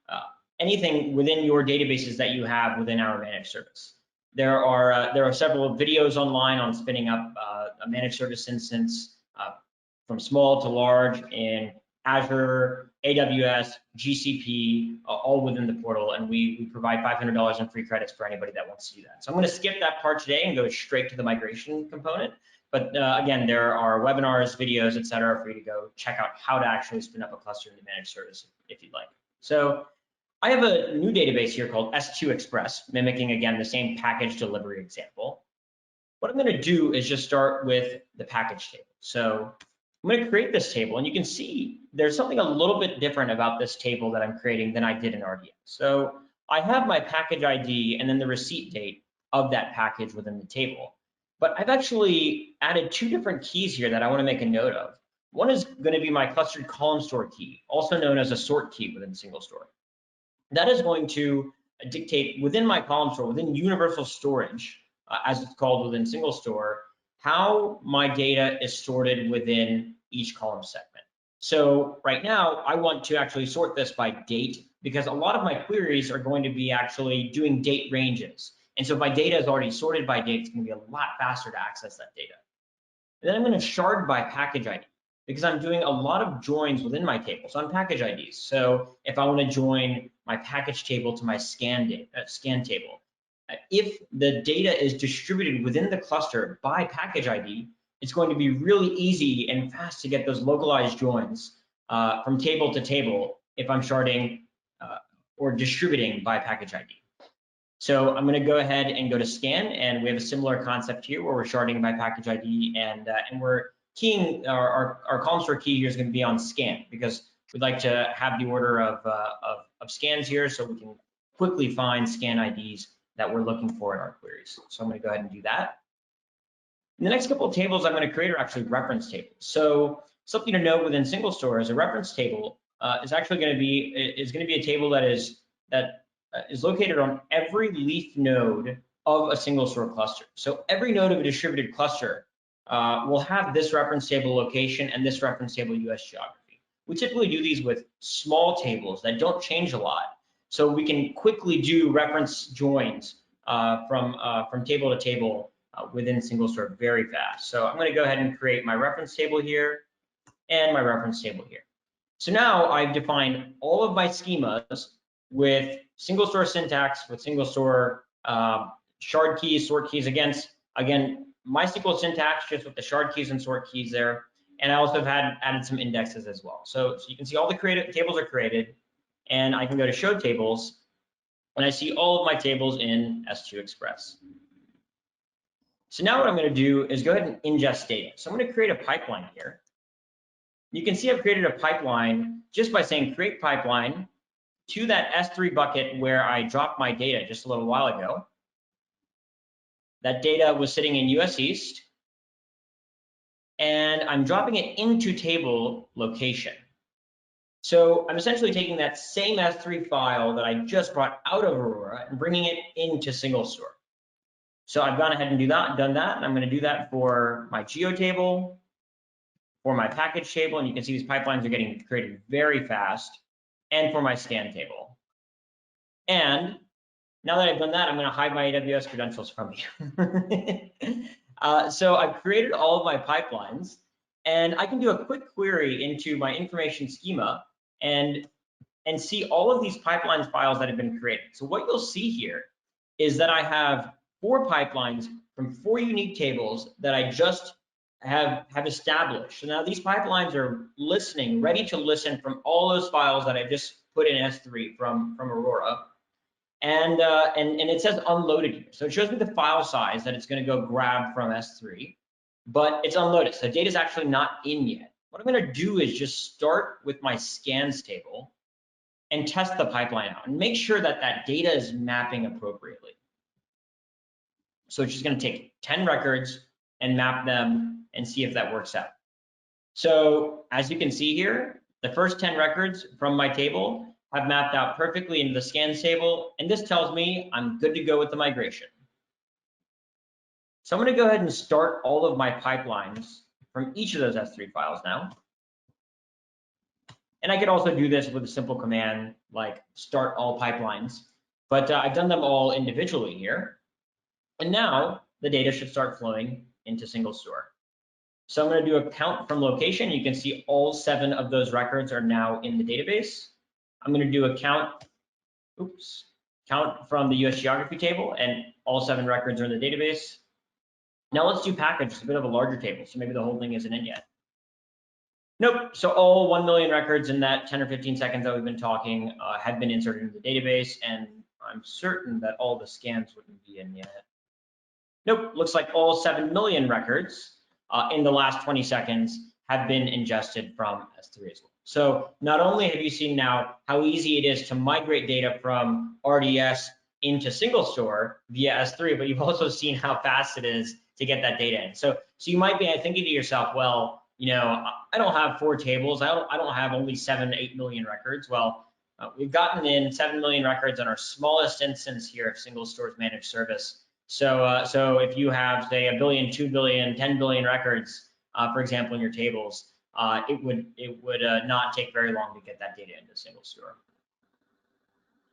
S4: anything within your databases that you have within our managed service. There are several videos online on spinning up a managed service instance from small to large in Azure, AWS, GCP, all within the portal, and we provide $500 in free credits for anybody that wants to do that. So I'm going to skip that part today and go straight to the migration component. But again, there are webinars, videos, etc., for you to go check out how to actually spin up a cluster in the managed service if you'd like. So I have a new database here called S2 Express, mimicking again the same package delivery example. What I'm going to do is just start with the package table. So I'm going to create this table, and you can see there's something a little bit different about this table that I'm creating than I did in RDS. So I have my package ID and then the receipt date of that package within the table. But I've actually added 2 different keys here that I want to make a note of. One is going to be my clustered column store key, also known as a sort key within SingleStore. That is going to dictate within my column store, within universal storage, as it's called within SingleStore, how my data is sorted within each column segment. So right now, I want to actually sort this by date because a lot of my queries are going to be actually doing date ranges. And so if my data is already sorted by date, it's going to be a lot faster to access that data. And then I'm going to shard by package ID because I'm doing a lot of joins within my tables on package IDs. So if I want to join my package table to my scan table, if the data is distributed within the cluster by package ID, it's going to be really easy and fast to get those localized joins from table to table if I'm sharding or distributing by package ID. So I'm going to go ahead and go to scan, and we have a similar concept here where we're sharding by package ID, and we're keying our column store key here is going to be on scan because we'd like to have the order of scans here so we can quickly find scan IDs that we're looking for in our queries. So I'm going to go ahead and do that. And the next couple of tables I'm going to create are actually reference tables. So something to note within SingleStore is a reference table is actually going to be a table that is located on every leaf node of a SingleStore cluster. So every node of a distributed cluster will have this reference table location and this reference table US geography. We typically do these with small tables that don't change a lot. So we can quickly do reference joins from table to table within SingleStore very fast. So I'm going to go ahead and create my reference table here and my reference table here. So now I've defined all of my schemas with SingleStore syntax, with SingleStore shard keys, sort keys. Again, MySQL syntax just with the shard keys and sort keys there. And I also have added some indexes as well. So you can see all the tables are created, and I can go to show tables, and I see all of my tables in S2 Express. So now what I'm going to do is go ahead and ingest data. So I'm going to create a pipeline here. You can see I've created a pipeline just by saying create pipeline to that S3 bucket where I dropped my data just a little while ago. That data was sitting in US East, and I'm dropping it into table location. So I'm essentially taking that same S3 file that I just brought out of Aurora and bringing it into SingleStore. So I've gone ahead and done that, and I'm going to do that for my geo table, for my package table, and you can see these pipelines are getting created very fast, and for my scan table. And now that I've done that, I'm going to hide my AWS credentials from you. So I've created all of my pipelines, and I can do a quick query into my information schema and see all of these pipelines files that have been created. So what you'll see here is that I have 4 pipelines from 4 unique tables that I just have established. So now these pipelines are listening, ready to listen from all those files that I just put in S3 from Aurora. And it says unloaded here. So it shows me the file size that it's going to go grab from S3, but it's unloaded. So data is actually not in yet. What I'm going to do is just start with my scans table and test the pipeline out and make sure that that data is mapping appropriately. So it's just going to take 10 records and map them and see if that works out. So as you can see here, the first 10 records from my table have mapped out perfectly into the scans table, and this tells me I'm good to go with the migration. So I'm going to go ahead and start all of my pipelines from each of those S3 files now. And I could also do this with a simple command like start all pipelines, but I've done them all individually here. And now the data should start flowing into SingleStore. So I'm going to do a count from location. You can see all 7 of those records are now in the database. I'm going to do a count from the US geography table, and all 7 records are in the database. Now let's do package. It's a bit of a larger table, so maybe the whole thing isn't in yet. Nope, so all 1 million records in that 10 or 15 seconds that we've been talking have been inserted into the database, and I'm certain that all the scans wouldn't be in yet. Nope, looks like all 7 million records in the last 20 seconds have been ingested from S3 as well. So not only have you seen now how easy it is to migrate data from RDS into SingleStore via S3, but you've also seen how fast it is to get that data in. So you might be thinking to yourself, well, you know, I don't have 4 tables. I don't have only 7, 8 million records. Well, we've gotten in 7 million records on our smallest instance here of SingleStore's managed service. So if you have, say, 1 billion, 2 billion, 10 billion records, for example, in your tables, it would not take very long to get that data into SingleStore.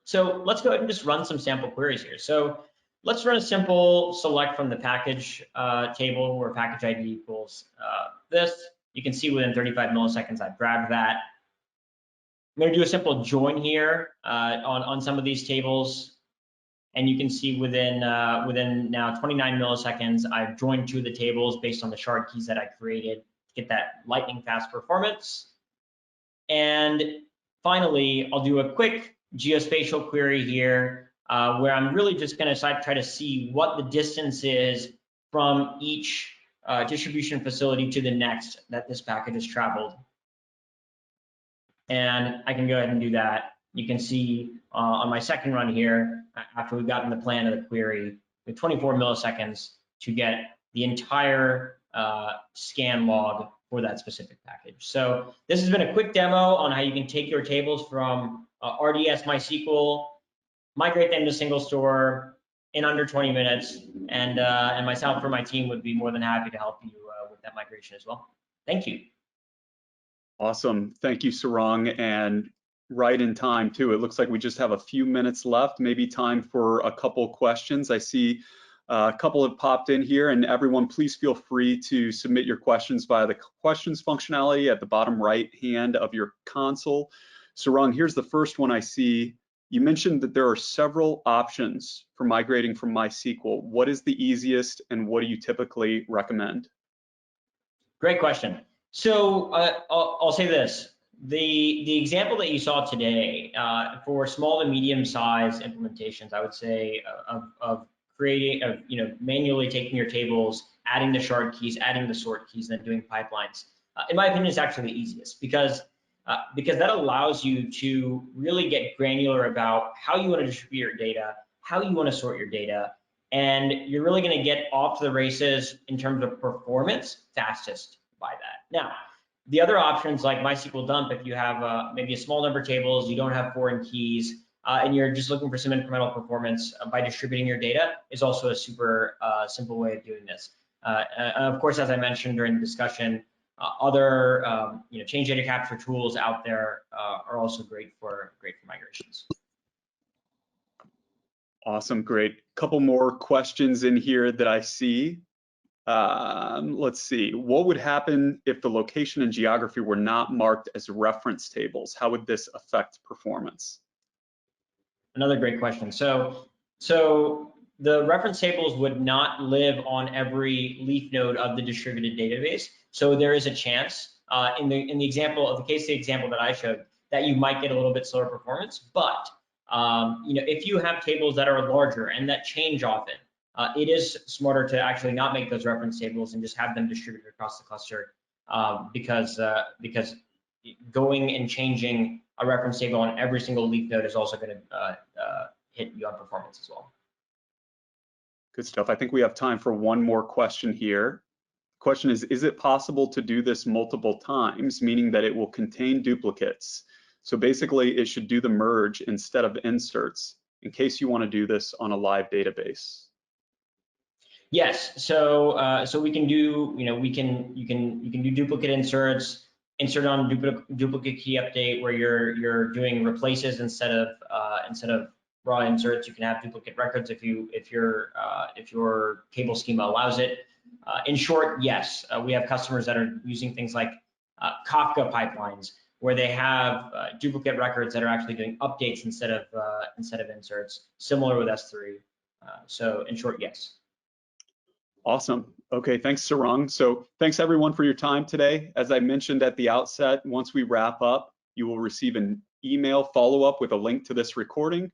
S4: So let's go ahead and just run some sample queries here. So let's run a simple select from the package table where package ID equals this. You can see within 35 milliseconds I've grabbed that. I'm going to do a simple join here on some of these tables. And you can see within now 29 milliseconds, I've joined 2 of the tables based on the shard keys that I created to get that lightning fast performance. And finally, I'll do a quick geospatial query here where I'm really just going to try to see what the distance is from each distribution facility to the next that this package has traveled. And I can go ahead and do that you can see on my second run here, after we've gotten the plan of the query, with 24 milliseconds to get the entire scan log for that specific package. So this has been a quick demo on how you can take your tables from RDS MySQL, migrate them to SingleStore in under 20 minutes, and myself or my team would be more than happy to help you with that migration as well. Thank you.
S1: Awesome. Thank you, Sarang. And right in time, too. It looks like we just have a few minutes left, maybe time for a couple questions. I see a couple have popped in here, and everyone, please feel free to submit your questions via the questions functionality at the bottom right hand of your console. Sarang, here's the first one I see. You mentioned that there are several options for migrating from MySQL. What is the easiest, and what do you typically recommend?
S4: Great question. So I'll say this. The example that you saw today for small to medium-sized implementations, I would say of creating, manually taking your tables, adding the shard keys, adding the sort keys, then doing pipelines. In my opinion, is actually the easiest because that allows you to really get granular about how you want to distribute your data, how you want to sort your data, and you're really going to get off to the races in terms of performance fastest by that. Now, the other options like MySQL dump, if you have maybe a small number of tables, you don't have foreign keys, and you're just looking for some incremental performance by distributing your data, is also a super simple way of doing this. Of course, as I mentioned during the discussion, other change data capture tools out there are also great for migrations.
S1: Awesome, great. Couple more questions in here that I see. Let's see. What would happen if the location and geography were not marked as reference tables? How would this affect performance?
S4: Another great question. So the reference tables would not live on every leaf node of the distributed database. So there is a chance in the example of the case study example that I showed that you might get a little bit slower performance. But if you have tables that are larger and that change often, it is smarter to actually not make those reference tables and just have them distributed across the cluster because going and changing a reference table on every single leaf node is also going to hit you on performance as well.
S1: Good stuff. I think we have time for one more question here. The question is it possible to do this multiple times, meaning that it will contain duplicates? So basically, it should do the merge instead of inserts in case you want to do this on a live database.
S4: Yes, so we can do, you can do duplicate inserts, insert on duplicate key update where you're doing replaces instead of raw inserts. You can have duplicate records if your table schema allows it. In short, yes, we have customers that are using things like Kafka pipelines where they have duplicate records that are actually doing updates instead of inserts, similar with S3. So in short, yes.
S1: Awesome. Okay, thanks, Sarang. So thanks everyone for your time today. As I mentioned at the outset, once we wrap up, you will receive an email follow-up with a link to this recording.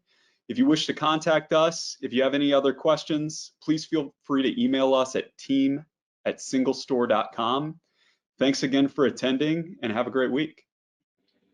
S1: If you wish to contact us, if you have any other questions, please feel free to email us at team@singlestore.com. Thanks again for attending and have a great week.